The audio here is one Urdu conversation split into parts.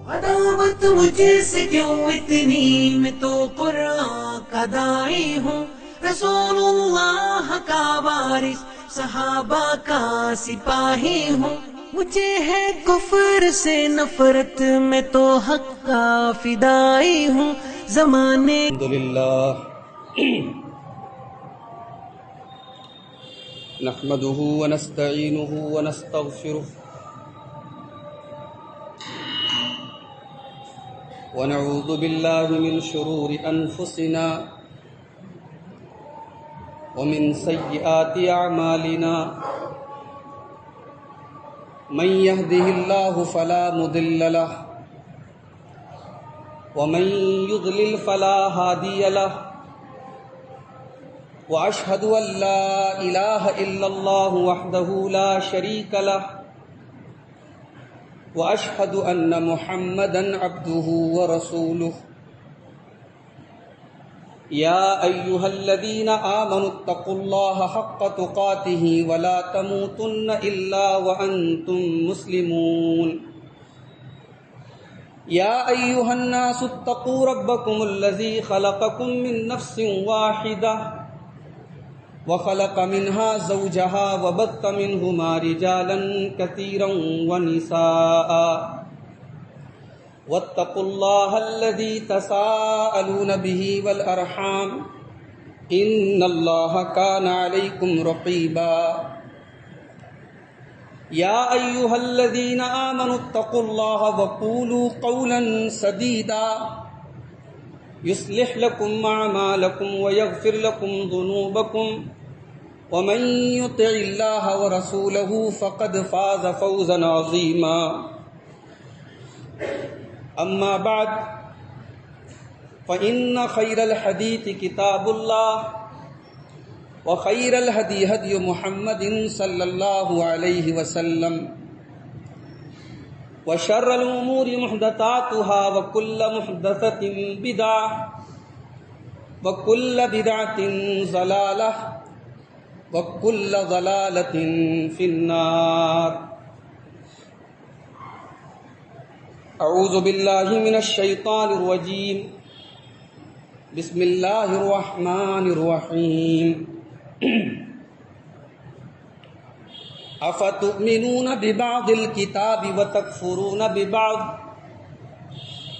عداوت مجھے سے کیوں اتنی، میں تو قرآن کا داعی ہوں، رسول اللہ کا وارث، صحابہ کا سپاہی ہوں، مجھے ہے کفر سے نفرت، میں تو حق کا فدائی ہوں، زمانے الحمدللہ نحمده ونستعینه ونستغفره ونعوذ بالله من شرور أنفسنا ومن سيئات أعمالنا، من يهده الله فلا مضل له ومن يضلل فلا هادي له، وأشهد أن لا إله إلا الله وحده لا شريك له، وأشهد أن محمدًا عبده ورسوله. يا أيها الذين آمنوا اتقوا الله حق تقاته ولا تموتن إلا وأنتم مسلمون. يا أيها الناس اتقوا ربكم الذي خلقكم من نفس واحدة وخلق منها زوجها وبث منهما رجالا كثيرا ونساء، واتقوا الله الذي تساءلون به والأرحام إن الله كان عليكم رقيبا. يا أيها الذين آمنوا اتقوا الله وقولوا قولا سديدا يصلح لكم أعمالكم ويغفر لكم ذنوبكم، ومن يطع الله ورسوله فقد فاز فوزا عظيما. أما بعد، فإن خير الحديث كتاب الله، وخير الهدي هدي محمد صلى الله عليه وسلم، وشر الأمور محدثاتها، وكل محدثة بدعة، وكل بدعة ضلالة، وكل ضلالة في النار. أعوذ بالله من الشيطان الرجيم. بسم الله الرحمن الرحيم. أفتؤمنون ببعض الكتاب وتكفرون ببعض،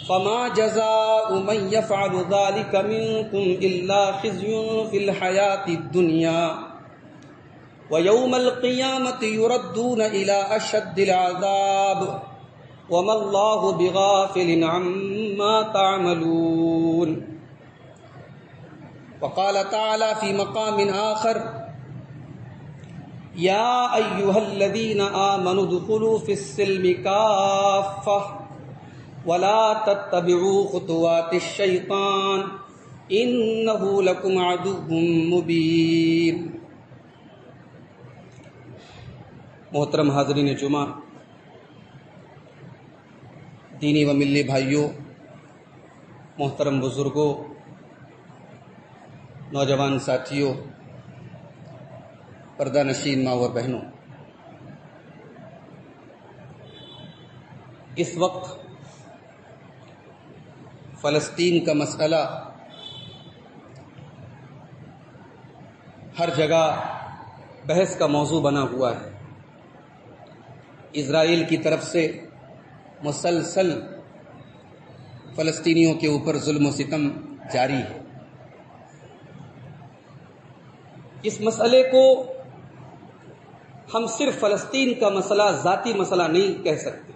فما جزاء من يفعل ذلك منكم إلا خزي في الحياة الدنيا، ويوم القيامة يردون إلى أشد العذاب، وما الله بغافل عما تعملون. وقال تعالى في مقام آخر: يا أيها الذين آمنوا ادخلوا في السلم كافة ولا تتبعوا خطوات الشيطان إنه لكم عدو مبين. محترم حاضرین جمعہ، دینی و ملی بھائیوں، محترم بزرگوں، نوجوان ساتھیوں، پردہ نشین ماں اور بہنوں، اس وقت فلسطین کا مسئلہ ہر جگہ بحث کا موضوع بنا ہوا ہے. اسرائیل کی طرف سے مسلسل فلسطینیوں کے اوپر ظلم و ستم جاری ہے. اس مسئلے کو ہم صرف فلسطین کا مسئلہ، ذاتی مسئلہ نہیں کہہ سکتے.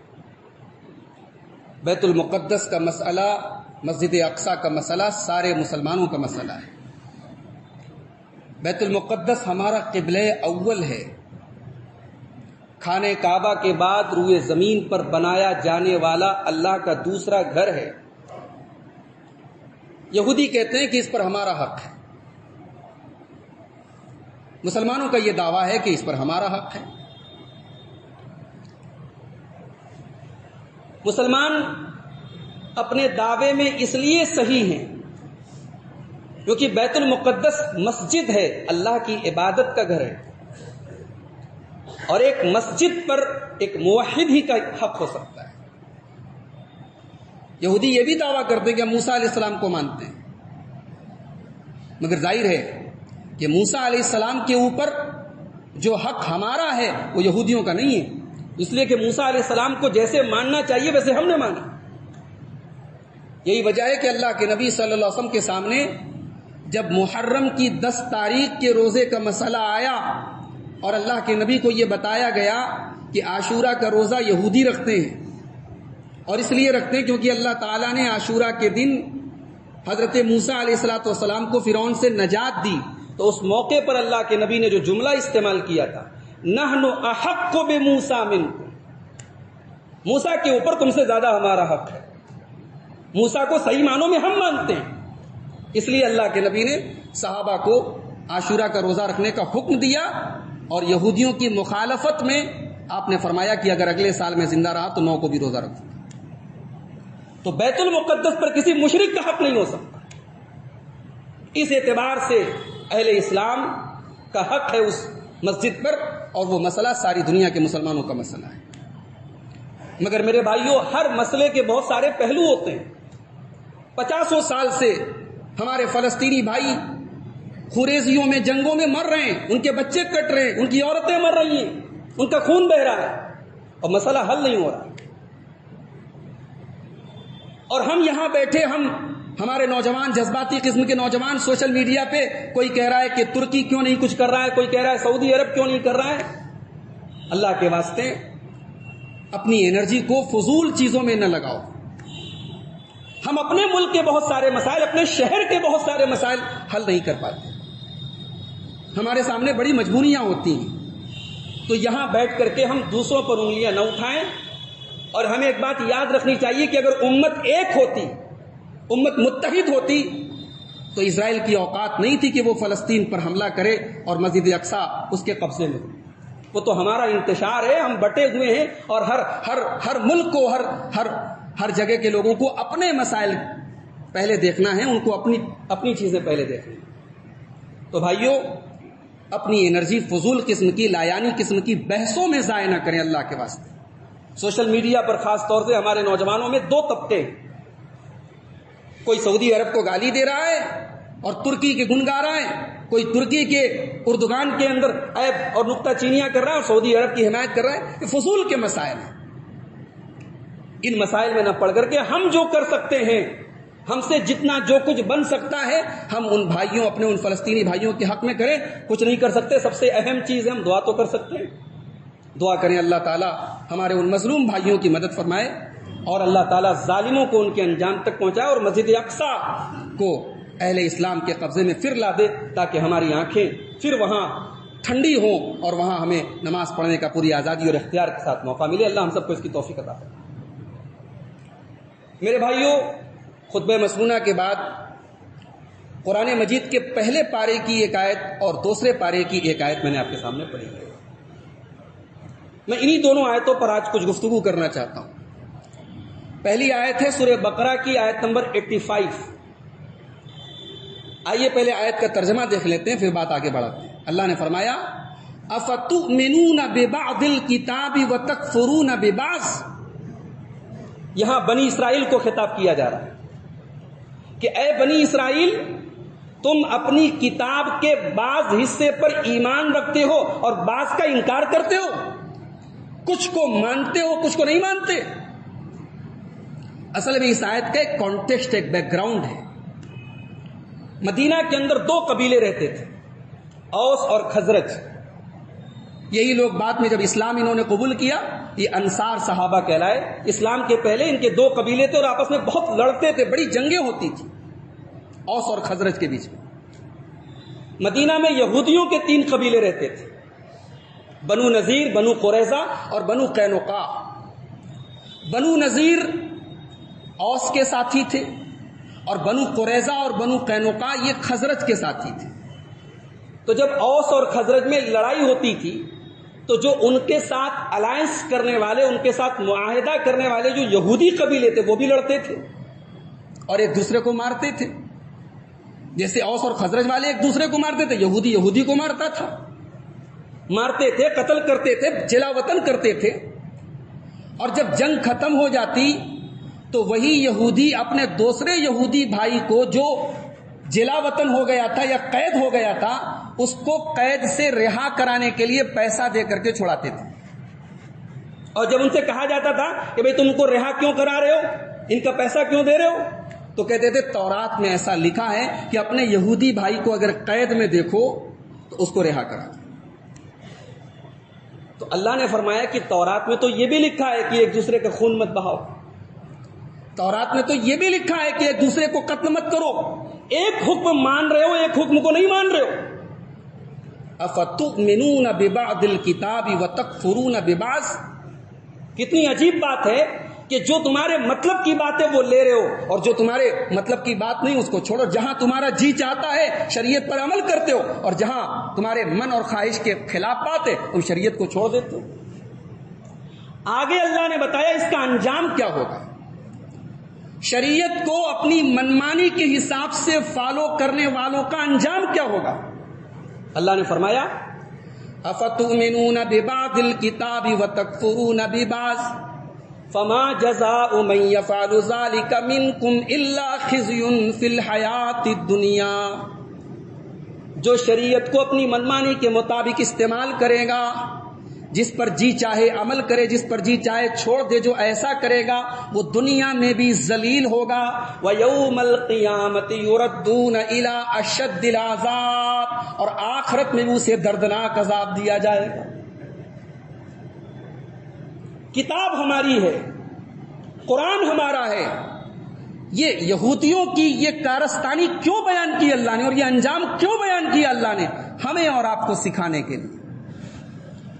بیت المقدس کا مسئلہ، مسجد اقصی کا مسئلہ سارے مسلمانوں کا مسئلہ ہے. بیت المقدس ہمارا قبلہ اول ہے. خانہ کعبہ کے بعد روئے زمین پر بنایا جانے والا اللہ کا دوسرا گھر ہے. یہودی کہتے ہیں کہ اس پر ہمارا حق ہے. مسلمانوں کا یہ دعویٰ ہے کہ اس پر ہمارا حق ہے. مسلمان اپنے دعوے میں اس لیے صحیح ہیں کیونکہ بیت المقدس مسجد ہے، اللہ کی عبادت کا گھر ہے، اور ایک مسجد پر ایک موحد ہی کا حق ہو سکتا ہے. یہودی یہ بھی دعویٰ کرتے ہیں کہ ہم موسیٰ علیہ السلام کو مانتے ہیں، مگر ظاہر ہے کہ موسیٰ علیہ السلام کے اوپر جو حق ہمارا ہے وہ یہودیوں کا نہیں ہے، اس لیے کہ موسیٰ علیہ السلام کو جیسے ماننا چاہیے ویسے ہم نے مانا۔ یہی وجہ ہے کہ اللہ کے نبی صلی اللہ علیہ وسلم کے سامنے جب محرم کی 10 تاریخ کے روزے کا مسئلہ آیا اور اللہ کے نبی کو یہ بتایا گیا کہ عاشورہ کا روزہ یہودی رکھتے ہیں، اور اس لیے رکھتے ہیں کیونکہ اللہ تعالیٰ نے عاشورہ کے دن حضرت موسیٰ علیہ السلام کو فرعون سے نجات دی، تو اس موقع پر اللہ کے نبی نے جو جملہ استعمال کیا تھا، نحن احق بموسیٰ منکم، موسیٰ کے اوپر تم سے زیادہ ہمارا حق ہے، موسیٰ کو صحیح معنوں میں ہم مانتے ہیں۔ اس لیے اللہ کے نبی نے صحابہ کو عاشورہ کا روزہ رکھنے کا حکم دیا، اور یہودیوں کی مخالفت میں آپ نے فرمایا کہ اگر اگلے سال میں زندہ رہا تو 9 کو بھی روزہ رکھوں۔ تو بیت المقدس پر کسی مشرک کا حق نہیں ہو سکتا، اس اعتبار سے اہل اسلام کا حق ہے اس مسجد پر، اور وہ مسئلہ ساری دنیا کے مسلمانوں کا مسئلہ ہے۔ مگر میرے بھائیوں، ہر مسئلے کے بہت سارے پہلو ہوتے ہیں۔ 50 سال سے ہمارے فلسطینی بھائی خوریزیوں میں، جنگوں میں مر رہے ہیں، ان کے بچے کٹ رہے ہیں، ان کی عورتیں مر رہی ہیں، ان کا خون بہ رہا ہے، اور مسئلہ حل نہیں ہو رہا۔ اور ہم یہاں بیٹھے، ہمارے نوجوان، جذباتی قسم کے نوجوان، سوشل میڈیا پہ کوئی کہہ رہا ہے کہ ترکی کیوں نہیں کچھ کر رہا ہے، کوئی کہہ رہا ہے سعودی عرب کیوں نہیں کر رہا ہے۔ اللہ کے واسطے اپنی انرجی کو فضول چیزوں میں نہ لگاؤ۔ ہم اپنے ملک کے بہت سارے مسائل، اپنے شہر کے بہت سارے مسائل حل نہیں کر پاتے، ہمارے سامنے بڑی مجبوریاں ہوتی ہیں، تو یہاں بیٹھ کر کے ہم دوسروں پر انگلیاں نہ اٹھائیں۔ اور ہمیں ایک بات یاد رکھنی چاہیے کہ اگر امت ایک ہوتی، امت متحد ہوتی، تو اسرائیل کی اوقات نہیں تھی کہ وہ فلسطین پر حملہ کرے اور مسجد اقصیٰ اس کے قبضے میں۔ وہ تو ہمارا انتشار ہے، ہم بٹے ہوئے ہیں، اور ہر ملک کو، ہر جگہ کے لوگوں کو اپنے مسائل پہلے دیکھنا ہے، ان کو اپنی چیزیں پہلے دیکھنا ہے۔ تو بھائیوں، اپنی انرجی فضول قسم کی، لایانی قسم کی بحثوں میں ضائع نہ کریں اللہ کے واسطے۔ سوشل میڈیا پر خاص طور سے ہمارے نوجوانوں میں 2 طبقے، کوئی سعودی عرب کو گالی دے رہا ہے اور ترکی کے گن گا رہا ہے، کوئی ترکی کے اردگان کے اندر عیب اور نکتہ چینیاں کر رہا ہے اور سعودی عرب کی حمایت کر رہا ہے۔ یہ فضول کے مسائل ہیں، ان مسائل میں نہ پڑھ کر کے ہم جو کر سکتے ہیں، ہم سے جتنا جو کچھ بن سکتا ہے، ہم ان بھائیوں، اپنے ان فلسطینی بھائیوں کے حق میں کریں۔ کچھ نہیں کر سکتے، سب سے اہم چیز ہے ہم دعا تو کر سکتے ہیں۔ دعا کریں اللہ تعالیٰ ہمارے ان مظلوم بھائیوں کی مدد فرمائے، اور اللہ تعالیٰ ظالموں کو ان کے انجام تک پہنچائے، اور مسجد اقصیٰ کو اہل اسلام کے قبضے میں پھر لا دے، تاکہ ہماری آنکھیں پھر وہاں ٹھنڈی ہوں اور وہاں ہمیں نماز پڑھنے کا پوری آزادی اور اختیار کے ساتھ موقع ملے۔ اللہ ہم سب کو اس کی توفیق عطا فرمائے۔ میرے بھائیوں، خطبہ مسنونہ کے بعد قرآن مجید کے پہلے پارے کی ایک آیت اور دوسرے پارے کی ایک آیت میں نے آپ کے سامنے پڑھی ہے۔ میں انہی دونوں آیتوں پر آج کچھ گفتگو کرنا چاہتا ہوں۔ پہلی آیت ہے سورہ بقرہ کی آیت نمبر 85۔ آئیے پہلے آیت کا ترجمہ دیکھ لیتے ہیں، پھر بات آگے بڑھاتے ہیں۔ اللہ نے فرمایا اَفَتُؤْمِنُونَ بِبَعْضِ الْكِتَابِ وَتَكْفُرُونَ بِبَعْضٍ۔ یہاں بنی اسرائیل کو خطاب کیا جا رہا ہے کہ اے بنی اسرائیل، تم اپنی کتاب کے بعض حصے پر ایمان رکھتے ہو اور بعض کا انکار کرتے ہو، کچھ کو مانتے ہو کچھ کو نہیں مانتے۔ اصل میں اس آیت کا ایک کانٹیکسٹ، ایک بیک گراؤنڈ ہے۔ مدینہ کے اندر 2 قبیلے رہتے تھے، اوس اور خزرج۔ یہی لوگ بعد میں جب اسلام انہوں نے قبول کیا، یہ انصار صحابہ کہلائے۔ اسلام کے پہلے ان کے 2 قبیلے تھے اور آپس میں بہت لڑتے تھے، بڑی جنگیں ہوتی تھی اوس اور خزرج کے بیچ میں۔ مدینہ میں یہودیوں کے 3 قبیلے رہتے تھے، بنو نذیر، بنو قریظہ اور بنو قینقاع۔ بنو نذیر اوس کے ساتھی تھے، اور بنو قریظہ اور بنو قینقاع یہ خزرج کے ساتھی تھے۔ تو جب اوس اور خزرج میں لڑائی ہوتی تھی تو جو ان کے ساتھ الائنس کرنے والے، ان کے ساتھ معاہدہ کرنے والے جو یہودی قبیلے تھے، وہ بھی لڑتے تھے اور ایک دوسرے کو مارتے تھے۔ جیسے اوس اور خزرج والے ایک دوسرے کو مارتے تھے، یہودی یہودی کو مارتا تھا، مارتے تھے، قتل کرتے تھے، جلا وطن کرتے تھے۔ اور جب جنگ ختم ہو جاتی تو وہی یہودی اپنے دوسرے یہودی بھائی کو جو جلا وطن ہو گیا تھا یا قید ہو گیا تھا اس کو قید سے رہا کرانے کے لیے پیسہ دے کر کے چھڑاتے تھے. اور جب ان سے کہا جاتا تھا کہ بھئی تم کو رہا کیوں کرا رہے ہو, ان کا پیسہ کیوں دے رہے ہو, تو کہتے تھے تورات میں ایسا لکھا ہے کہ اپنے یہودی بھائی کو اگر قید میں دیکھو تو اس کو رہا کرا. تو اللہ نے فرمایا کہ تورات میں تو یہ بھی لکھا ہے کہ ایک دوسرے کا خون مت بہاؤ, تورات میں تو یہ بھی لکھا ہے کہ ایک دوسرے کو قتل مت کرو. ایک حکم مان رہے ہو, ایک حکم کو نہیں مان رہے ہو. افتؤمنون ببعض الکتاب وتکفرون ببعض. کتنی عجیب بات ہے کہ جو تمہارے مطلب کی بات ہے وہ لے رہے ہو, اور جو تمہارے مطلب کی بات نہیں اس کو چھوڑو. جہاں تمہارا جی چاہتا ہے شریعت پر عمل کرتے ہو, اور جہاں تمہارے من اور خواہش کے خلاف بات ہے تم شریعت کو چھوڑ دیتے ہو. آگے اللہ نے بتایا اس کا انجام کیا ہوگا. شریعت کو اپنی منمانی کے حساب سے فالو کرنے والوں کا انجام کیا ہوگا. اللہ نے فرمایا افتؤمنون ببعض الکتاب وتکفرون ببعض فما جزاء من يفعل ذلك منكم الا خزي في الحیات الدنیا. جو شریعت کو اپنی منمانی کے مطابق استعمال کرے گا, جس پر جی چاہے عمل کرے, جس پر جی چاہے چھوڑ دے, جو ایسا کرے گا وہ دنیا میں بھی ذلیل ہوگا. وَيَوْمَ الْقِيَامَةِ يُرَدُّونَ إِلَىٰ أَشَدِّ الْعَذَابِ. اور آخرت میں بھی اسے دردناک عذاب دیا جائے گا. کتاب ہماری ہے, قرآن ہمارا ہے. یہ یہودیوں کی یہ کارستانی کیوں بیان کی اللہ نے, اور یہ انجام کیوں بیان کیا اللہ نے؟ ہمیں اور آپ کو سکھانے کے لیے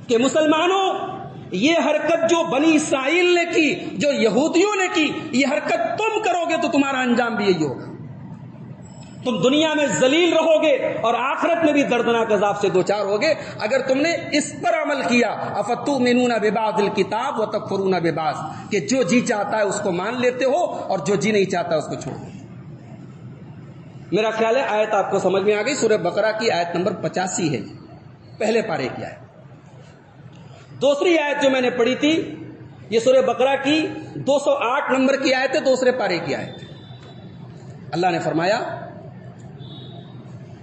کہ مسلمانوں یہ حرکت جو بنی اسرائیل نے کی, جو یہودیوں نے کی, یہ حرکت تم کرو گے تو تمہارا انجام بھی یہی ہوگا. تم دنیا میں ذلیل رہو گے اور آخرت میں بھی دردناک عذاب سے دوچار ہوگے اگر تم نے اس پر عمل کیا. افتؤمنون ببعض الکتاب وتکفرون ببعض, کہ جو جی چاہتا ہے اس کو مان لیتے ہو اور جو جی نہیں چاہتا اس کو چھوڑ دو. میرا خیال ہے آیت آپ کو سمجھ میں آ گئی. سورہ بقرہ کی آیت نمبر 85 ہے, پہلے پارے کی آیت. دوسری آیت جو میں نے پڑھی تھی یہ سورہ بقرہ کی 208 نمبر کی آیت ہے, دوسرے پارے کی آیت. اللہ نے فرمایا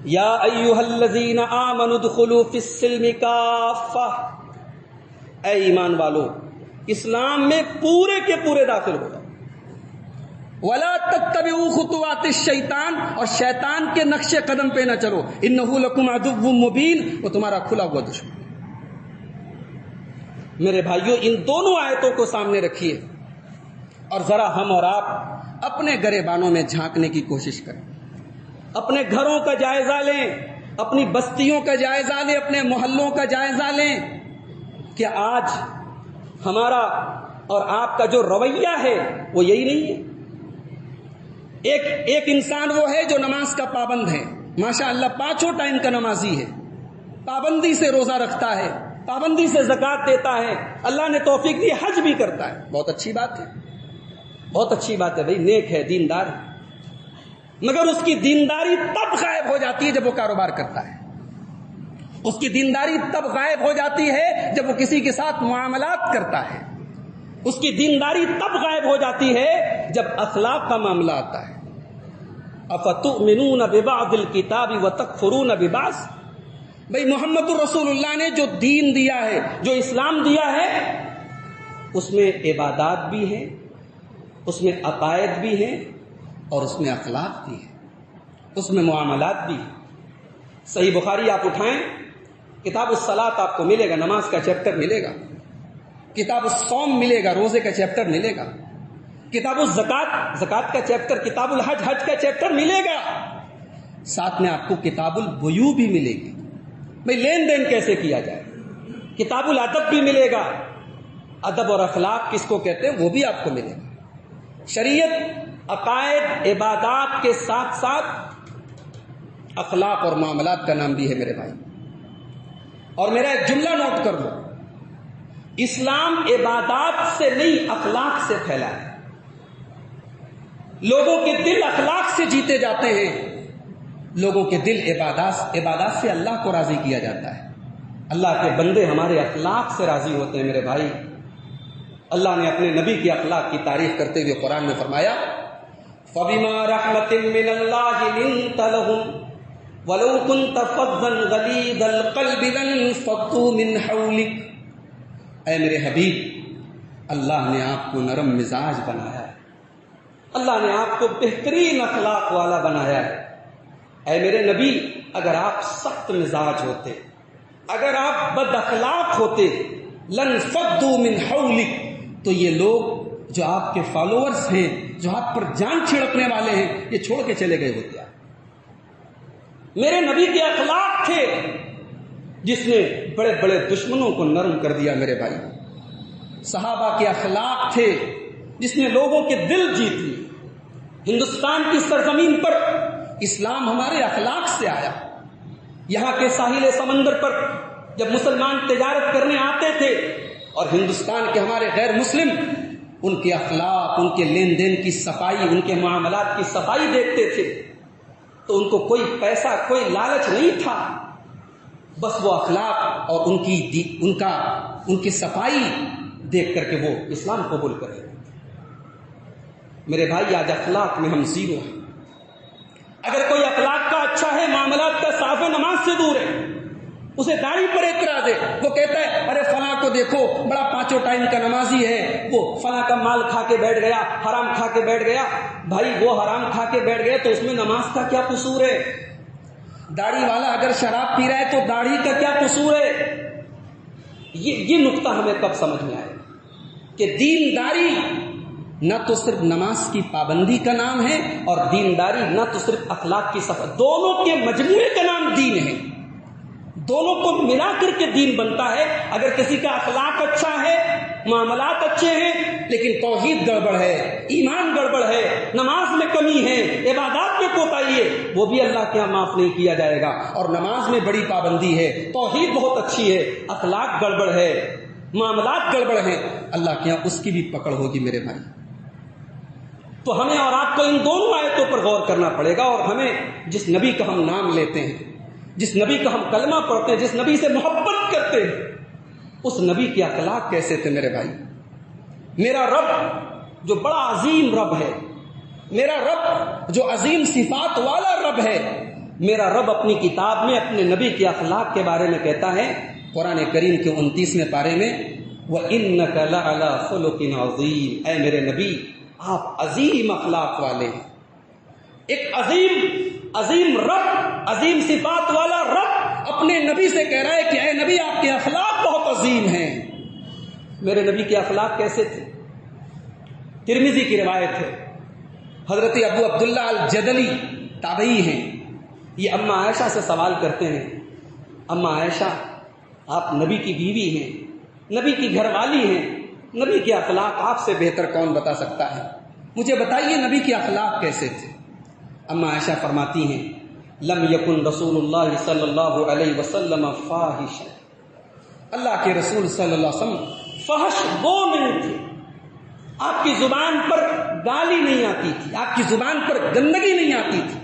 یا ایھا الذین آمنوا ادخلوا فی السلم کافہ. اے ایمان والو اسلام میں پورے کے پورے داخل ہو جاؤ. ولا تتبعوا خطوات الشیطان, اور شیطان کے نقش قدم پہ نہ چلو. انہ لکم عدو مبین, وہ تمہارا کھلا ہوا دشمن. میرے بھائیوں ان دونوں آیتوں کو سامنے رکھیے اور ذرا ہم اور آپ اپنے گریبانوں میں جھانکنے کی کوشش کریں. اپنے گھروں کا جائزہ لیں, اپنی بستیوں کا جائزہ لیں, اپنے محلوں کا جائزہ لیں کہ آج ہمارا اور آپ کا جو رویہ ہے وہ یہی نہیں ہے. ایک انسان وہ ہے جو نماز کا پابند ہے, ماشاء اللہ 5 ٹائم کا نمازی ہے, پابندی سے روزہ رکھتا ہے, پابندی سے زکوٰۃ دیتا ہے, اللہ نے توفیق دی حج بھی کرتا ہے. بہت اچھی بات ہے, بہت اچھی بات ہے بھائی, نیک ہے, دیندار ہے. مگر اس کی دینداری تب غائب ہو جاتی ہے جب وہ کاروبار کرتا ہے. اس کی دینداری تب غائب ہو جاتی ہے جب وہ کسی کے ساتھ معاملات کرتا ہے. اس کی دینداری تب غائب ہو جاتی ہے جب اخلاق کا معاملہ آتا ہے. افتؤمنون ببعض الکتاب وتکفرون ببعض. بھئی محمد الرسول اللہ نے جو دین دیا ہے, جو اسلام دیا ہے, اس میں عبادات بھی ہیں, اس میں عقائد بھی ہیں, اور اس میں اخلاق بھی ہیں, اس میں معاملات بھی ہیں. صحیح بخاری آپ اٹھائیں, کتاب الصلاۃ آپ کو ملے گا, نماز کا چیپٹر ملے گا. کتاب الصوم ملے گا, روزے کا چیپٹر ملے گا. کتاب الزکوٰۃ, زکوٰۃ کا چیپٹر, کتاب الحج, حج کا چیپٹر ملے گا. ساتھ میں آپ کو کتاب البیوع بھی ملے گی, بھئی لین دین کیسے کیا جائے. کتاب الادب بھی ملے گا, ادب اور اخلاق کس کو کہتے ہیں وہ بھی آپ کو ملے گا. شریعت عقائد عبادات کے ساتھ ساتھ اخلاق اور معاملات کا نام بھی ہے میرے بھائی. اور میرا ایک جملہ نوٹ کر لو, اسلام عبادات سے نہیں اخلاق سے پھیلا ہے. لوگوں کے دل اخلاق سے جیتے جاتے ہیں, لوگوں کے دل عبادات سے اللہ کو راضی کیا جاتا ہے. اللہ کے بندے ہمارے اخلاق سے راضی ہوتے ہیں میرے بھائی. اللہ نے اپنے نبی کے اخلاق کی تعریف کرتے ہوئے قرآن میں فرمایا فَبِمَا رَحْمَةٍ مِّنَ اللَّهِ لِنتَ لَهُمْ وَلَوْ كُنتَ فَظًّا غَلِيظَ الْقَلْبِ لَانفَضُّوا مِنْ حَوْلِكَ۔ اے میرے حبیب، اللہ نے آپ کو نرم مزاج بنایا ہے، اللہ نے آپ کو بہترین اخلاق والا بنایا ہے۔ اے میرے نبی، اگر آپ سخت مزاج ہوتے، اگر آپ بد اخلاق ہوتے، لَانفَضُّوا مِنْ حَوْلِكَ، تو یہ لوگ جو آپ کے فالوورز ہیں، جو آپ پر جان چھڑکنے والے ہیں، یہ چھوڑ کے چلے گئے ہوتے۔ میرے نبی کے اخلاق تھے جس نے بڑے بڑے دشمنوں کو نرم کر دیا۔ میرے بھائی، صحابہ کے اخلاق تھے جس نے لوگوں کے دل جیت لیے۔ ہندوستان کی سرزمین پر اسلام ہمارے اخلاق سے آیا۔ یہاں کے ساحل سمندر پر جب مسلمان تجارت کرنے آتے تھے اور ہندوستان کے ہمارے غیر مسلم ان کے اخلاق، ان کے لین دین کی صفائی، ان کے معاملات کی صفائی دیکھتے تھے تو ان کو کوئی پیسہ، کوئی لالچ نہیں تھا، بس وہ اخلاق اور ان کی صفائی دیکھ کر کے وہ اسلام قبول کرے۔ میرے بھائی، آج اخلاق میں ہم زیرو ہیں۔ اگر کوئی اخلاق کا اچھا ہے، معاملات کا صاف ہے، نماز سے دور ہے، اسے داڑھی پر اعتراض ہے، وہ کہتا ہے ارے فلاں کو دیکھو بڑا 5 ٹائم کا نمازی ہے، وہ فلاں کا مال کھا کے بیٹھ گیا، حرام کھا کے بیٹھ گیا۔ بھائی، وہ حرام کھا کے بیٹھ گیا تو اس میں نماز کا کیا قصور ہے؟ داڑھی والا اگر شراب پی رہا ہے تو داڑھی کا کیا قصور ہے؟ یہ نقطہ ہمیں کب سمجھ میں آئے کہ دینداری نہ تو صرف نماز کی پابندی کا نام ہے، اور دینداری نہ تو صرف اخلاق کی صفت، دونوں کے مجموعے کا نام دین ہے۔ دونوں کو ملا کر کے دین بنتا ہے۔ اگر کسی کا اخلاق اچھا ہے، معاملات اچھے ہیں، لیکن توحید گڑبڑ ہے، ایمان گڑبڑ ہے، نماز میں کمی ہے، عبادات میں کوتاہی ہے، وہ بھی اللہ کے یہاں معاف نہیں کیا جائے گا۔ اور نماز میں بڑی پابندی ہے، توحید بہت اچھی ہے، اخلاق گڑبڑ ہے، معاملات گڑبڑ ہیں، اللہ کے یہاں اس کی بھی پکڑ ہوگی۔ میرے بھائی، تو ہمیں اور آپ کو ان دونوں آیتوں پر غور کرنا پڑے گا، اور ہمیں جس نبی کا ہم نام لیتے ہیں، جس نبی کا ہم کلمہ پڑھتے ہیں، جس نبی سے محبت کرتے ہیں، اس نبی کے اخلاق کیسے تھے۔ میرے بھائی، میرا رب جو بڑا عظیم رب ہے، میرا رب جو عظیم صفات والا رب ہے، میرا رب اپنی کتاب میں اپنے نبی کے اخلاق کے بارے میں کہتا ہے، قرآن کریم کے 29ویں پارے میں، وَإِنَّكَ لَعَلَىٰ خُلُقٍ عَظِيمٍ، اے میرے نبی، آپ عظیم اخلاق والے ہیں۔ ایک عظیم رب، عظیم صفات والا رب اپنے نبی سے کہہ رہا ہے کہ اے نبی، آپ کے اخلاق بہت عظیم ہیں۔ میرے نبی کے اخلاق کیسے تھے؟ ترمذی کی روایت ہے، حضرت ابو عبداللہ الجدلی تابعی ہیں، یہ اماں عائشہ سے سوال کرتے ہیں، اماں عائشہ، آپ نبی کی بیوی ہیں، نبی کی گھر والی ہیں، نبی کے اخلاق آپ سے بہتر کون بتا سکتا ہے؟ مجھے بتائیے نبی کے اخلاق کیسے تھے؟ اماں عائشہ فرماتی ہیں، لم یکن رسول اللہ صلی اللہ علیہ وسلم فاحشا، اللہ کے رسول صلی اللہ علیہ وسلم فحش وہ نہیں تھے، آپ کی زبان پر گالی نہیں آتی تھی، آپ کی زبان پر گندگی نہیں آتی تھی،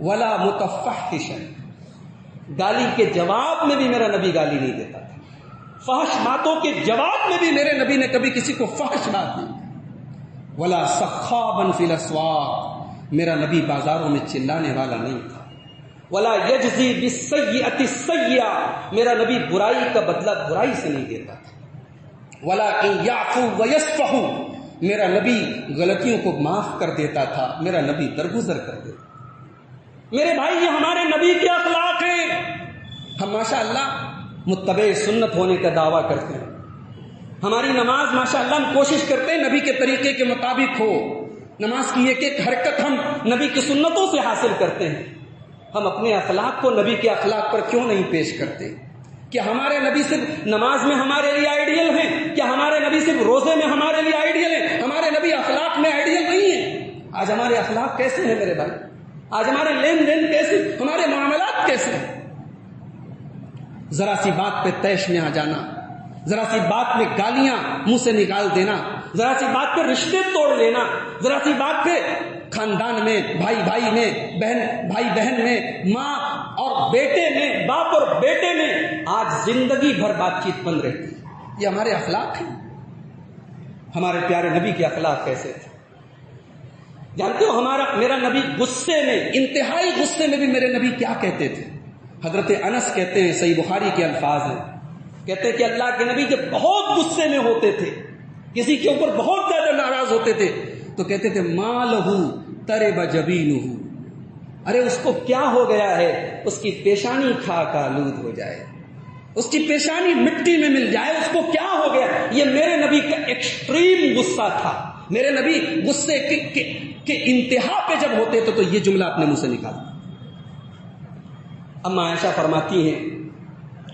ولا متفحشا، گالی کے جواب میں بھی میرا نبی گالی نہیں دیتا تھا، فحش باتوں کے جواب میں بھی میرے نبی نے کبھی کسی کو فحش بات نہیں، ولا سخابا فی الاسواق، میرا نبی بازاروں میں چلانے والا نہیں تھا، ولا یجزی بالسیئۃ السیئۃ، میرا نبی برائی کا بدلہ برائی سے نہیں دیتا تھا، ولکن یعفو ویصفح، میرا نبی غلطیوں کو معاف کر دیتا تھا، میرا نبی درگزر کر دیتا۔ میرے بھائی، یہ ہمارے نبی کے اخلاق ہیں۔ ہم ماشاءاللہ متبع سنت ہونے کا دعویٰ کرتے ہیں، ہماری نماز ماشاءاللہ ہم کوشش کرتے ہیں نبی کے طریقے کے مطابق ہو، نماز کی ایک ایک حرکت ہم نبی کی سنتوں سے حاصل کرتے ہیں، ہم اپنے اخلاق کو نبی کے اخلاق پر کیوں نہیں پیش کرتے؟ کیا ہمارے نبی صرف نماز میں ہمارے لیے آئیڈیل ہیں؟ کیا ہمارے نبی صرف روزے میں ہمارے لیے آئیڈیل ہیں؟ ہمارے نبی اخلاق میں آئیڈیل نہیں ہیں؟ آج ہمارے اخلاق کیسے ہیں میرے بھائی؟ آج ہمارے لین دین کیسے، ہمارے معاملات کیسے ہیں؟ ذرا سی بات پہ طیش میں آ جانا، ذرا سی بات میں گالیاں منہ سے نکال دینا، ذرا سی بات پہ رشتے توڑ لینا، ذرا سی بات پہ خاندان میں، بھائی بھائی میں، بھائی بہن میں، ماں اور بیٹے میں، باپ اور بیٹے میں آج زندگی بھر بات چیت بند رہتی ہے۔ یہ ہمارے اخلاق ہیں۔ ہمارے پیارے نبی کے اخلاق کیسے تھے؟ جانتے ہو میرا نبی غصے میں، انتہائی غصے میں بھی میرے نبی کیا کہتے تھے؟ حضرت انس کہتے ہیں، صحیح بخاری کے الفاظ ہیں، کہتے ہیں کہ اللہ کے نبی جب بہت غصے میں ہوتے تھے، کسی کے اوپر بہت زیادہ ناراض ہوتے تھے، تو کہتے تھے ما لہو ترب جبینہ، ارے اس کو کیا ہو گیا ہے، اس کی پیشانی خاک آلود ہو جائے، اس کی پیشانی مٹی میں مل جائے، اس کو کیا ہو گیا۔ یہ میرے نبی کا ایکسٹریم غصہ تھا۔ میرے نبی غصے کے انتہا پہ جب ہوتے تھے تو یہ جملہ اپنے منہ سے نکالتے۔ اما عائشہ فرماتی ہیں،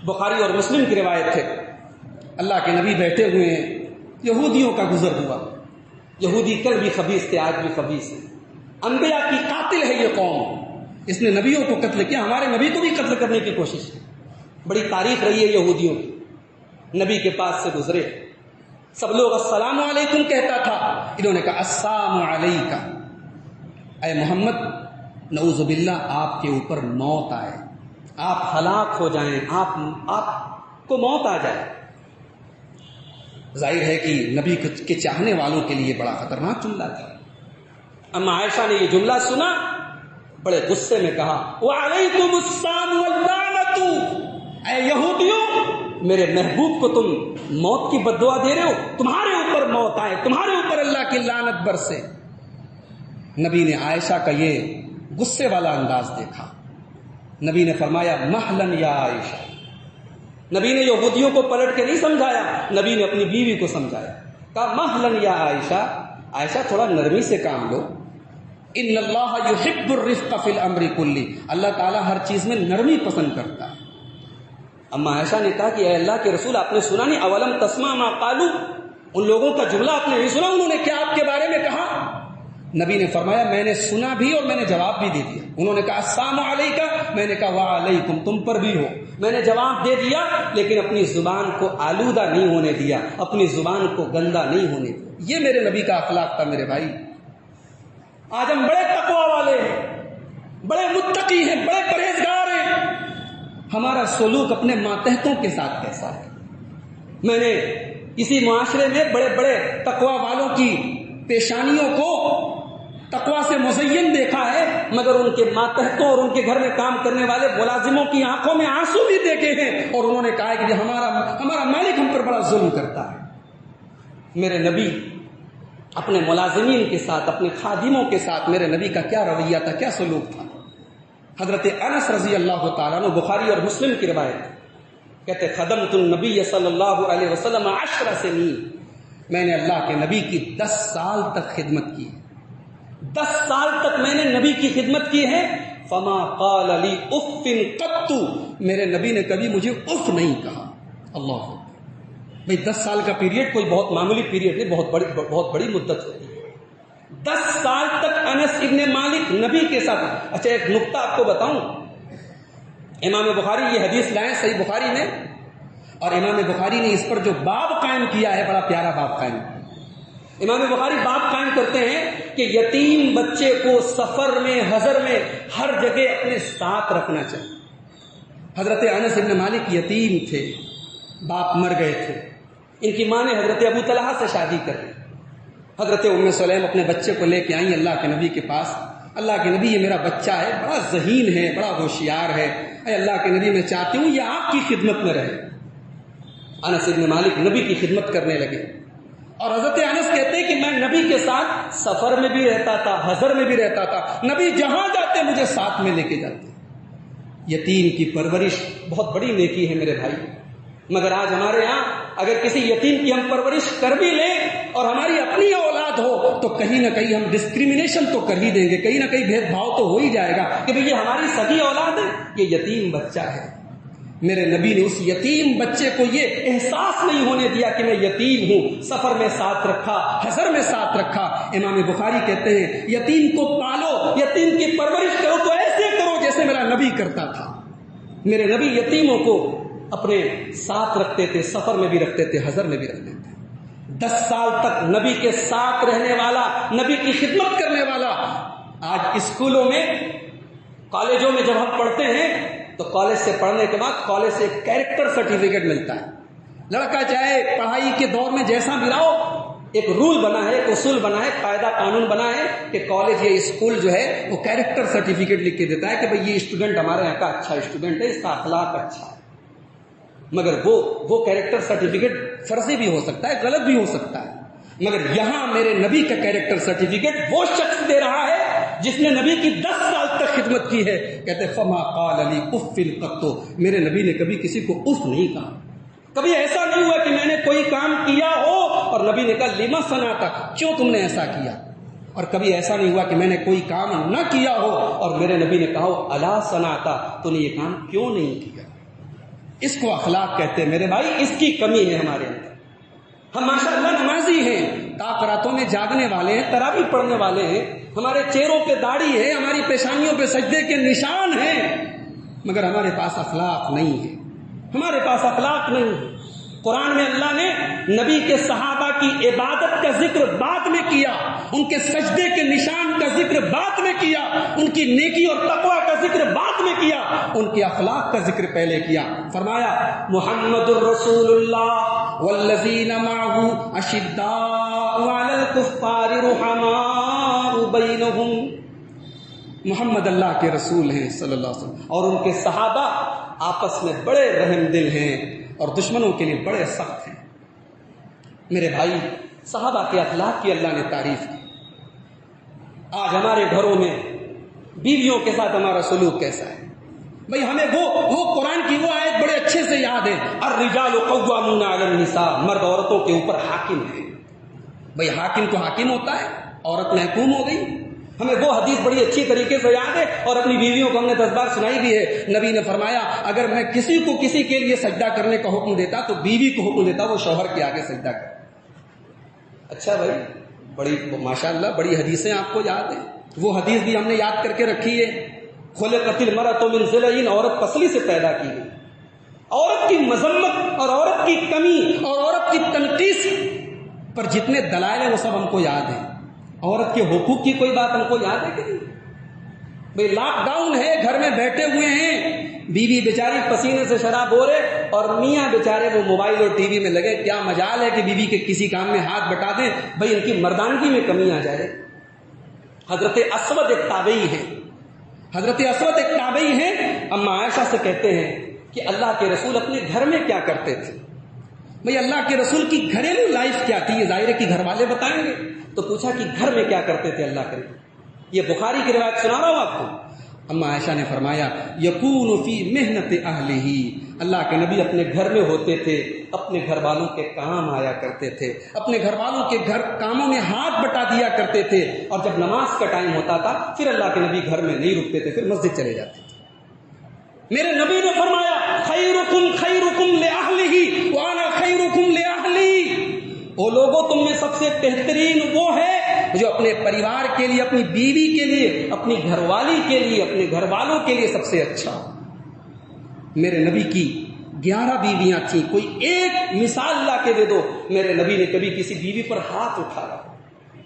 بخاری اور مسلم کی روایت ہے، اللہ کے نبی بیٹھے ہوئے ہیں، یہودیوں کا گزر ہوا، یہودی کل بھی خبیث تھے، آج بھی خبیث ہیں، انبیاء کی قاتل ہے یہ قوم، اس نے نبیوں کو قتل کیا، ہمارے نبی کو بھی قتل کرنے کی کوشش کی، بڑی تاریخ رہی ہے یہودیوں کی۔ نبی کے پاس سے گزرے، سب لوگ السلام علیکم کہتا تھا، انہوں نے کہا السلام علیکہ، اے محمد نعوذ باللہ آپ کے اوپر موت آئے، آپ ہلاک ہو جائیں، آپ کو موت آ جائے۔ ظاہر ہے کہ نبی کے چاہنے والوں کے لیے بڑا خطرناک جملہ تھا۔ اما عائشہ نے یہ جملہ سنا، بڑے غصے میں کہا وعلیکم السلام واللعنۃ، اے یہودیوں میرے محبوب کو تم موت کی بد دعا دے رہے ہو، تمہارے اوپر موت آئے، تمہارے اوپر اللہ کی لعنت برسے۔ نبی نے عائشہ کا یہ غصے والا انداز دیکھا، نبی نے فرمایا مہلن یا عائشہ، نبی نے یہودیوں کو پلٹ کے نہیں سمجھایا، نبی نے اپنی بیوی کو سمجھایا، کہا مہلن یا عائشہ، عائشہ تھوڑا نرمی سے کام لو، ان اللہ یحب الرفق فی الامر کلی، اللہ تعالیٰ ہر چیز میں نرمی پسند کرتا ہے۔ اما عائشہ نے کہا کہ اے اللہ کے رسول آپ نے سنا نہیں، اولم تسمع ما قالوا، ان لوگوں کا جملہ آپ نے نہیں سنا، انہوں نے کیا آپ کے بارے میں کہا؟ نبی نے فرمایا میں نے سنا بھی اور میں نے جواب بھی دے دیا۔ انہوں نے کہا السلام علیکہ، میں نے کہا وعلیکم، تم پر بھی ہو، میں نے جواب دے دیا، لیکن اپنی زبان کو آلودہ نہیں ہونے دیا، اپنی زبان کو گندا نہیں ہونے دیا۔ یہ میرے نبی کا اخلاق تھا میرے بھائی۔ آج ہم بڑے تقوی والے ہیں، بڑے متقی ہیں، بڑے پرہیزگار ہیں، ہمارا سلوک اپنے ماتحتوں کے ساتھ کیسا ہے؟ میں نے اسی معاشرے میں بڑے بڑے تقوی والوں کی پیشانیوں کو تقوی سے مزین دیکھا ہے، مگر ان کے ماتحتوں اور ان کے گھر میں کام کرنے والے ملازموں کی آنکھوں میں آنسو بھی دیکھے ہیں، اور انہوں نے کہا ہے کہ ہمارا مالک ہم پر بڑا ظلم کرتا ہے۔ میرے نبی اپنے ملازمین کے ساتھ، اپنے خادموں کے ساتھ میرے نبی کا کیا رویہ تھا، کیا سلوک تھا؟ حضرت انس رضی اللہ تعالیٰ عنہ، بخاری اور مسلم کی روایت، کہتے خدمت النبی صلی اللہ علیہ وسلم 10 سنین، میں نے اللہ کے نبی کی 10 سال تک خدمت کی، 10 سال تک میں نے نبی کی خدمت کی ہے۔ فما قال لی اف قط، میرے نبی نے کبھی مجھے اف نہیں کہا۔ اللہ بھائی 10 سال کا پیریڈ کوئی بہت معمولی پیریڈ نہیں، بہت بڑی مدت ہوتی ہے۔ 10 سال تک انس ابن مالک نبی کے ساتھ۔ اچھا ایک نقطہ آپ کو بتاؤں، امام بخاری یہ حدیث لائیں صحیح بخاری میں، اور امام بخاری نے اس پر جو باب قائم کیا ہے بڑا پیارا باب قائم کیا۔ امام بخاری باب قائم کرتے ہیں کہ یتیم بچے کو سفر میں، حضر میں، ہر جگہ اپنے ساتھ رکھنا چاہیے۔ حضرت انس ابن مالک یتیم تھے، باپ مر گئے تھے، ان کی ماں نے حضرت ابو طلحہ سے شادی کر لی۔ حضرت ام سلیم اپنے بچے کو لے کے آئیں اللہ کے نبی کے پاس، اللہ کے نبی یہ میرا بچہ ہے، بڑا ذہین ہے، بڑا ہوشیار ہے، اے اللہ کے نبی میں چاہتی ہوں یہ آپ کی خدمت میں رہے۔ انس ابن مالک نبی کی خدمت کرنے لگے، اور حضرت انس کہتے ہیں کہ میں نبی کے ساتھ سفر میں بھی رہتا تھا، حضر میں بھی رہتا تھا، نبی جہاں جاتے مجھے ساتھ میں لے کے جاتے۔ یتیم کی پرورش بہت بڑی نیکی ہے میرے بھائی، مگر آج ہمارے ہاں اگر کسی یتیم کی ہم پرورش کر بھی لیں اور ہماری اپنی اولاد ہو تو کہیں نہ کہیں ہم ڈسکریمنیشن تو کر ہی دیں گے، کہیں نہ کہیں بھید بھاؤ تو ہو ہی جائے گا کہ بھئی یہ ہماری سگی اولاد ہے، یہ یتیم بچہ ہے۔ میرے نبی نے اس یتیم بچے کو یہ احساس نہیں ہونے دیا کہ میں یتیم ہوں، سفر میں ساتھ رکھا، حضر میں ساتھ رکھا۔ امام بخاری کہتے ہیں یتیم کو پالو، یتیم کی پرورش کرو تو ایسے کرو جیسے میرا نبی کرتا تھا۔ میرے نبی یتیموں کو اپنے ساتھ رکھتے تھے، سفر میں بھی رکھتے تھے، حضر میں بھی رکھتے تھے۔ 10 سال تک نبی کے ساتھ رہنے والا، نبی کی خدمت کرنے والا۔ آج اسکولوں میں، کالجوں میں جب ہم پڑھتے ہیں تو کالج سے پڑھنے کے بعد کالج سے ایک کیریکٹر سرٹیفکیٹ ملتا ہے۔ لڑکا چاہے پڑھائی کے دور میں جیسا بھی رہو، ایک رول بنا ہے، ایک اصول بنا ہے، قاعدہ قانون بنا ہے کہ کالج یا اسکول جو ہے وہ کیریکٹر سرٹیفکیٹ لکھ کے دیتا ہے کہ بھئی یہ اسٹوڈنٹ ہمارے یہاں کا اچھا اسٹوڈنٹ ہے، اس کا اخلاق اچھا ہے. مگر وہ کیریکٹر سرٹیفکیٹ فرضی بھی ہو سکتا ہے، غلط بھی ہو سکتا ہے. مگر یہاں میرے نبی کا کیریکٹر سرٹیفکیٹ وہ شخص دے رہا ہے جس نے نبی کی 10 سال تک خدمت کی ہے. کہتے فما قال علی اف قط، میرے نبی نے کبھی کسی کو اف نہیں کہا. کبھی ایسا نہیں ہوا کہ میں نے کوئی کام کیا ہو اور نبی نے کہا لما صنعت، کیوں تم نے ایسا کیا. اور کبھی ایسا نہیں ہوا کہ میں نے کوئی کام نہ کیا ہو اور میرے نبی نے کہا ہو الا صنعت، تو نے یہ کام کیوں نہیں کیا. اس کو اخلاق کہتے ہیں میرے بھائی. اس کی کمی ہے ہمارے اندر. ہم ماشاءاللہ نمازی ہیں، تاک راتوں میں جاگنے والے ہیں، تراویح پڑھنے والے ہیں، ہمارے چہروں پہ داڑھی ہے، ہماری پیشانیوں پہ سجدے کے نشان ہیں، مگر ہمارے پاس اخلاق نہیں ہے. ہمارے پاس اخلاق نہیں ہے. قرآن میں اللہ نے نبی کے صحابہ کی عبادت کا ذکر بعد میں کیا، ان کے سجدے کے نشان کا ذکر بعد میں کیا، ان کی نیکی اور تقوی کا ذکر بعد میں کیا، ان کے اخلاق کا ذکر پہلے کیا. فرمایا محمد الرسول اللہ والذین معہ اشداء علی الکفار رحماء بینہم. محمد اللہ کے رسول ہیں صلی اللہ علیہ وسلم، اور ان کے صحابہ آپس میں بڑے رحم دل ہیں اور دشمنوں کے لیے بڑے سخت ہیں. میرے بھائی صحابہ کے اخلاق کی اللہ نے تعریف کی. آج ہمارے گھروں میں بیویوں کے ساتھ ہمارا سلوک کیسا ہے؟ بھئی ہمیں وہ قرآن کی وہ آیت بڑے اچھے سے یاد ہے، الرجال قوامون علی النساء، مرد عورتوں کے اوپر حاکم ہے. بھئی حاکم تو حاکم ہوتا ہے، عورت محکوم ہو گئی. ہمیں وہ حدیث بڑی اچھی طریقے سے یاد ہے اور اپنی بیویوں کو ہم نے 10 بار سنائی بھی ہے. نبی نے فرمایا اگر میں کسی کو کسی کے لیے سجدہ کرنے کا حکم دیتا تو بیوی کو حکم دیتا وہ شوہر کے آگے سجدہ کر. اچھا بھائی، بڑی ماشاءاللہ بڑی حدیثیں آپ کو یاد ہیں. وہ حدیث بھی ہم نے یاد کر کے رکھی ہے. خلقت المرأة من ضلع، عورت پسلی سے پیدا کی گئی. عورت کی مذمت اور عورت کی کمی اور عورت کی تنقیص پر جتنے دلائل ہیں وہ سب ہم کو یاد ہیں. عورت کے حقوق کی کوئی بات ہم کو یاد ہے کہ نہیں؟ بھئی لاک ڈاؤن ہے، گھر میں بیٹھے ہوئے ہیں، بیوی بیچاری پسینے سے شراب ہو رہے اور میاں بیچارے وہ موبائل اور ٹی وی میں لگے. کیا مجال ہے کہ بیوی کے کسی کام میں ہاتھ بٹا دیں؟ بھئی ان کی مردانگی میں کمی آ جائے. حضرت اسود ایک تابعی ہیں، حضرت اسود ایک تابعی ہیں. اما عائشہ سے کہتے ہیں کہ اللہ کے رسول اپنے گھر میں کیا کرتے تھے. بھئی اللہ کے رسول کی گھریلو لائف کیا تھی؟ یہ ظاہر ہے کہ گھر والے بتائیں گے. تو پوچھا کہ گھر میں کیا کرتے تھے اللہ کرے. یہ بخاری کی روایت سنا رہا ہوں آپ کو. اما عائشہ نے فرمایا یکون فی محنت اہلہ، اللہ کے نبی اپنے گھر میں ہوتے تھے، اپنے گھر والوں کے کام آیا کرتے تھے، اپنے گھر والوں کے گھر کاموں میں ہاتھ بٹا دیا کرتے تھے. اور جب نماز کا ٹائم ہوتا تھا پھر اللہ کے نبی گھر میں نہیں رکتے تھے، پھر مسجد چلے جاتے تھے. میرے نبی نے فرمایا خیرکم خیرکم لأہلہ وانا خیرکم لأہلی. وہ لوگوں تم میں سب سے بہترین وہ ہے جو اپنے پریوار کے لیے، اپنی بیوی کے لیے، اپنی گھر والی کے لیے، اپنے گھر والوں کے لیے سب سے اچھا. میرے نبی کی 11 بیویاں تھیں. کوئی ایک مثال لا کے دے دو میرے نبی نے کبھی کسی بیوی پر ہاتھ اٹھایا،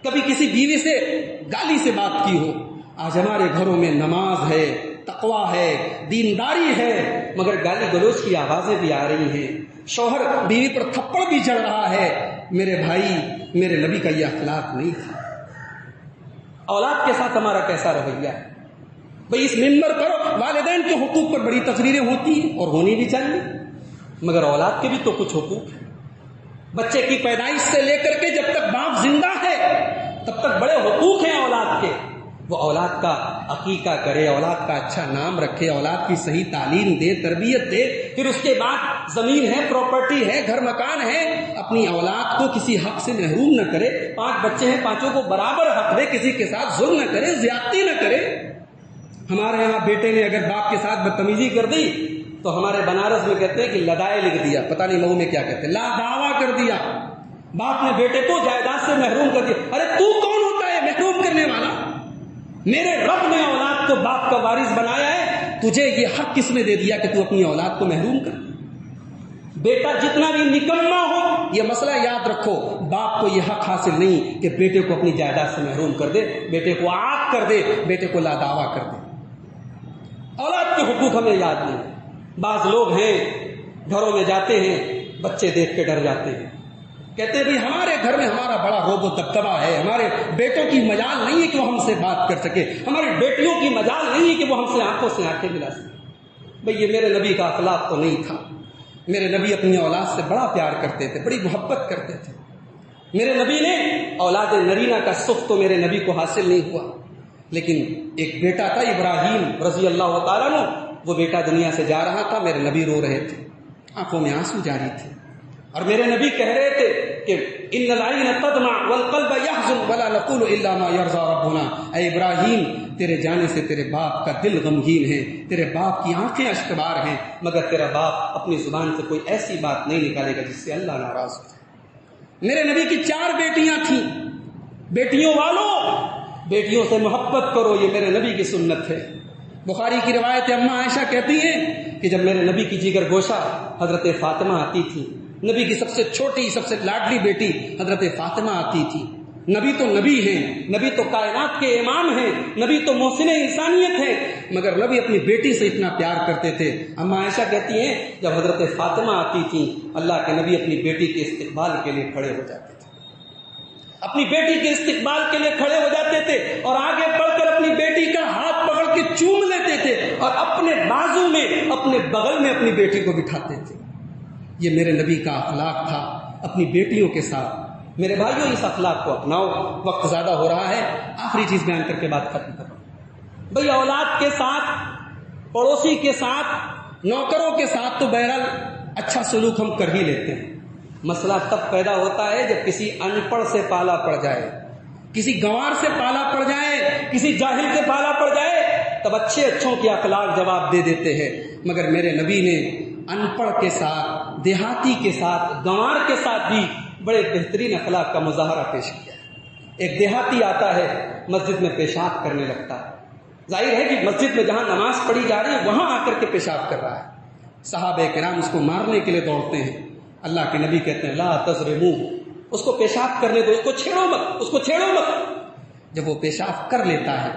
کبھی کسی بیوی سے گالی سے بات کی ہو. آج ہمارے گھروں میں نماز ہے، تقوی ہے، دینداری ہے، مگر گالی گلوچ کی آوازیں بھی آ رہی ہیں، شوہر بیوی پر تھپڑ بھی چڑھ رہا ہے. میرے بھائی میرے نبی کا یہ اخلاق نہیں تھا. اولاد کے ساتھ ہمارا کیسا رویہ ہے؟ بھئی اس منبر پر والدین کے حقوق پر بڑی تقریریں ہوتی ہیں اور ہونی بھی چاہیے، مگر اولاد کے بھی تو کچھ حقوق ہیں. بچے کی پیدائش سے لے کر کے جب تک باپ زندہ ہے تب تک بڑے حقوق ہیں اولاد کے. وہ اولاد کا عقیقہ کرے، اولاد کا اچھا نام رکھے، اولاد کی صحیح تعلیم دے، تربیت دے. پھر اس کے بعد زمین ہے، پراپرٹی ہے، گھر مکان ہے، اپنی اولاد کو کسی حق سے محروم نہ کرے. 5 بچے ہیں، 5 کو برابر حق دے، کسی کے ساتھ ظلم نہ کرے، زیادتی نہ کرے. ہمارے یہاں بیٹے نے اگر باپ کے ساتھ بدتمیزی کر دی تو ہمارے بنارس میں کہتے ہیں کہ لدائے لکھ دیا، پتہ نہیں مئو میں کیا کہتے ہیں، لا دعویٰ کر دیا. باپ نے بیٹے کو جائیداد سے محروم کر دیا. ارے تو کون ہوتا ہے محروم کرنے والا؟ میرے رب نے اولاد کو باپ کا وارث بنایا ہے، تجھے یہ حق کس نے دے دیا کہ تو اپنی اولاد کو محروم کر؟ بیٹا جتنا بھی نکما ہو، یہ مسئلہ یاد رکھو، باپ کو یہ حق حاصل نہیں کہ بیٹے کو اپنی جائیداد سے محروم کر دے، بیٹے کو عاق کر دے، بیٹے کو لا دعویٰ کر دے. اولاد کے حقوق ہمیں یاد نہیں. بعض لوگ ہیں گھروں میں جاتے ہیں، بچے دیکھ کے ڈر جاتے ہیں. کہتے ہیں بھئی ہمارے گھر میں ہمارا بڑا روب و دبدبہ ہے، ہمارے بیٹوں کی مجال نہیں ہے کہ وہ ہم سے بات کر سکے، ہماری بیٹیوں کی مجال نہیں ہے کہ وہ ہم سے آنکھوں سے آنکھیں ملا سکے۔ بھئی یہ میرے نبی کا اخلاق تو نہیں تھا۔ میرے نبی اپنی اولاد سے بڑا پیار کرتے تھے، بڑی محبت کرتے تھے۔ میرے نبی نے اولاد نرینہ کا سکھ تو میرے نبی کو حاصل نہیں ہوا، لیکن ایک بیٹا تھا ابراہیم رضی اللہ تعالیٰ عنہ، وہ بیٹا دنیا سے جا رہا تھا، میرے نبی رو رہے تھے، آنکھوں میں آنسو جاری تھے، اور میرے نبی کہہ رہے تھے کہ ان العین تدمع والقلب يحزن ولا نقول الا ما يرضى ربنا۔ اے ابراہیم، تیرے جانے سے تیرے باپ کا دل غمگین ہے، تیرے باپ کی آنکھیں اشکبار ہیں، مگر تیرا باپ اپنی زبان سے کوئی ایسی بات نہیں نکالے گا جس سے اللہ ناراض ہو۔ میرے نبی کی 4 بیٹیاں تھیں۔ بیٹیوں والوں، بیٹیوں سے محبت کرو، یہ میرے نبی کی سنت ہے۔ بخاری کی روایت اماں عائشہ کہتی ہیں کہ جب میرے نبی کی جگر گوشہ حضرت فاطمہ آتی تھی، نبی کی سب سے چھوٹی سب سے لاڈلی بیٹی حضرت فاطمہ آتی تھی۔ نبی تو نبی ہیں، نبی تو کائنات کے امام ہیں، نبی تو محسن انسانیت ہیں، مگر نبی اپنی بیٹی سے اتنا پیار کرتے تھے۔ اماں عائشہ کہتی ہیں جب حضرت فاطمہ آتی تھیں، اللہ کے نبی اپنی بیٹی کے استقبال کے لیے کھڑے ہو جاتے تھے، اپنی بیٹی کے استقبال کے لیے کھڑے ہو جاتے تھے، اور آگے بڑھ کر اپنی بیٹی کا ہاتھ پکڑ کے چوم لیتے تھے، اور اپنے بازو میں اپنے بغل میں اپنی بیٹی کو بٹھاتے تھے۔ یہ میرے نبی کا اخلاق تھا اپنی بیٹیوں کے ساتھ۔ میرے بھائیوں، اس اخلاق کو اپناؤ۔ وقت زیادہ ہو رہا ہے، آخری چیز بیان کر کے بات ختم کروں۔ بھئی اولاد کے ساتھ، پڑوسی کے ساتھ، نوکروں کے ساتھ تو بہرحال اچھا سلوک ہم کر ہی لیتے ہیں۔ مسئلہ تب پیدا ہوتا ہے جب کسی ان پڑھ سے پالا پڑ جائے، کسی گنوار سے پالا پڑ جائے، کسی جاہل سے پالا پڑ جائے، تب اچھوں کے اخلاق جواب دے دیتے ہیں۔ مگر میرے نبی نے ان پڑھ کے ساتھ، دیہاتی کے ساتھ، گنوار کے ساتھ بھی بڑے بہترین اخلاق کا مظاہرہ پیش کیا ہے۔ ایک دیہاتی آتا ہے، مسجد میں پیشاب کرنے لگتا ہے، ظاہر ہے کہ مسجد میں جہاں نماز پڑھی جا رہی ہے وہاں آ کر کے پیشاب کر رہا ہے۔ صحابہ کرام اس کو مارنے کے لیے دوڑتے ہیں، اللہ کے نبی کہتے ہیں لا تضرموہ، اس کو پیشاب کرنے دو، اس کو چھیڑو مت، اس کو چھیڑو مت۔ جب وہ پیشاب کر لیتا ہے،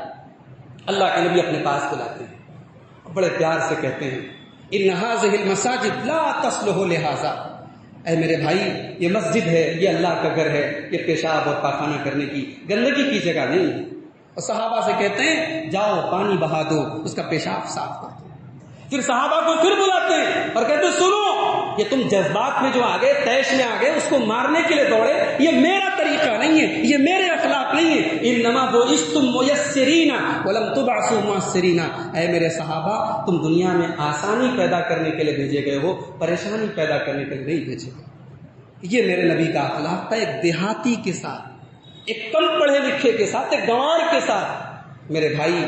اللہ کے نبی اپنے پاس بلاتے ہیں، بڑے پیار سے کہتے ہیں ان هذه المساجد لا تصلح لهذا، اے میرے بھائی یہ مسجد ہے، یہ اللہ کا گھر ہے، یہ پیشاب اور پاخانہ کرنے کی، گندگی کی جگہ نہیں ہے۔ اور صحابہ سے کہتے ہیں جاؤ پانی بہا دو، اس کا پیشاب صاف کر دو۔ پھر صحابہ کو پھر بلاتے ہیں اور کہتے ہیں سنو، یہ تم جذبات میں جو آگے، طیش میں آگے، اس کو مارنے کے لیے دوڑے، یہ میرا طریقہ نہیں ہے، یہ میرے اخلاق نہیں ہے۔ انما بعثتم میسرین ولم تبعثوا معسرین، اے میرے صحابہ تم دنیا میں آسانی پیدا کرنے کے لیے بھیجے گئے ہو، پریشانی پیدا کرنے کے لیے نہیں بھیجے گئے۔ یہ میرے نبی کا اخلاق تھا، ایک دیہاتی کے ساتھ، ایک کم پڑھے لکھے کے ساتھ، ایک گنوار کے ساتھ۔ میرے بھائی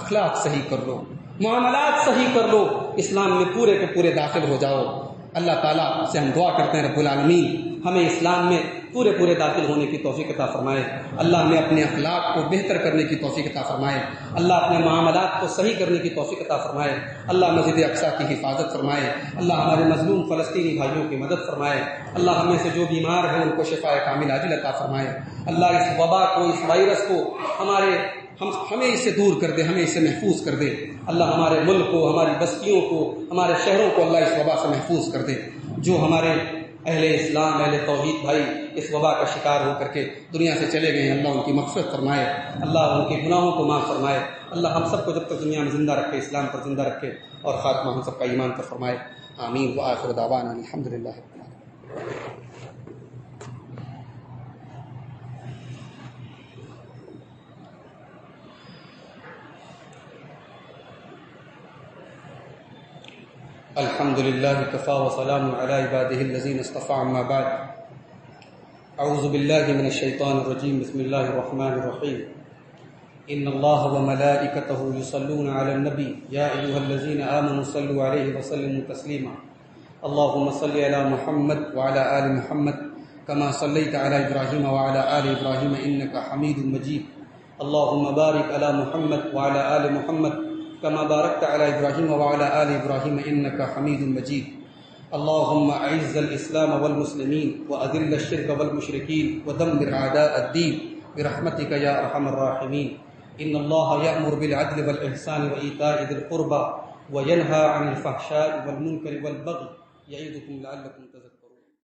اخلاق صحیح کر لو، معاملات صحیح کر لو، اسلام میں پورے کے پورے داخل ہو جاؤ۔ اللہ تعالیٰ سے ہم دعا کرتے ہیں رب العالمین ہمیں اسلام میں پورے داخل ہونے کی توفیق عطا فرمائے۔ اللہ ہمیں اپنے اخلاق کو بہتر کرنے کی توفیق عطا فرمائے۔ اللہ اپنے معاملات کو صحیح کرنے کی توفیق عطا فرمائے۔ اللہ مسجد اقصیٰ کی حفاظت فرمائے۔ اللہ ہمارے مظلوم فلسطینی بھائیوں کی مدد فرمائے۔ اللہ ہمیں سے جو بیمار ہیں ان کو شفاء کامل عاجل عطا فرمائے۔ اللہ اس وبا کو، اس وائرس کو ہمیں اس سے دور کر دے، ہمیں اس سے محفوظ کر دے۔ اللہ ہمارے ملک کو، ہماری بستیوں کو، ہمارے شہروں کو اللہ اس وبا سے محفوظ کر دے۔ جو ہمارے اہل اسلام، اہل توحید بھائی اس وبا کا شکار ہو کر کے دنیا سے چلے گئے ہیں، اللہ ان کی مغفرت فرمائے، اللہ ان کے گناہوں کو معاف فرمائے۔ اللہ ہم سب کو جب تک دنیا میں زندہ رکھے، اسلام پر زندہ رکھے، اور خاتمہ ہم سب کا ایمان پر فرمائے۔ آمین وآخر دعوانا الحمدللہ۔ الحمد لله كفى وسلام على عباده الذين اصطفى، اما بعد، اعوذ بالله من الشيطان الرجيم، بسم الله الرحمن الرحيم، ان الله وملائكته يصلون على النبي يا ايها الذين امنوا صلوا عليه وسلموا تسليما، اللهم صل على محمد وعلى ال محمد كما صليت على ابراهيم وعلى ال ابراهيم انك حميد مجيد، اللهم بارك على محمد وعلى ال محمد كما باركت على إبراهيم وعلى آل إبراهيم إنك حميد مجيد، اللهم أعز الإسلام والمسلمين وأذل الشرك والمشركين ودمر أعداء الدين برحمتك يا أرحم الراحمين، إن الله يأمر بالعدل والإحسان وإيتاء ذي القربى وينهى عن الفحشاء والمنكر والبغي يعظكم لعلكم تذكرون۔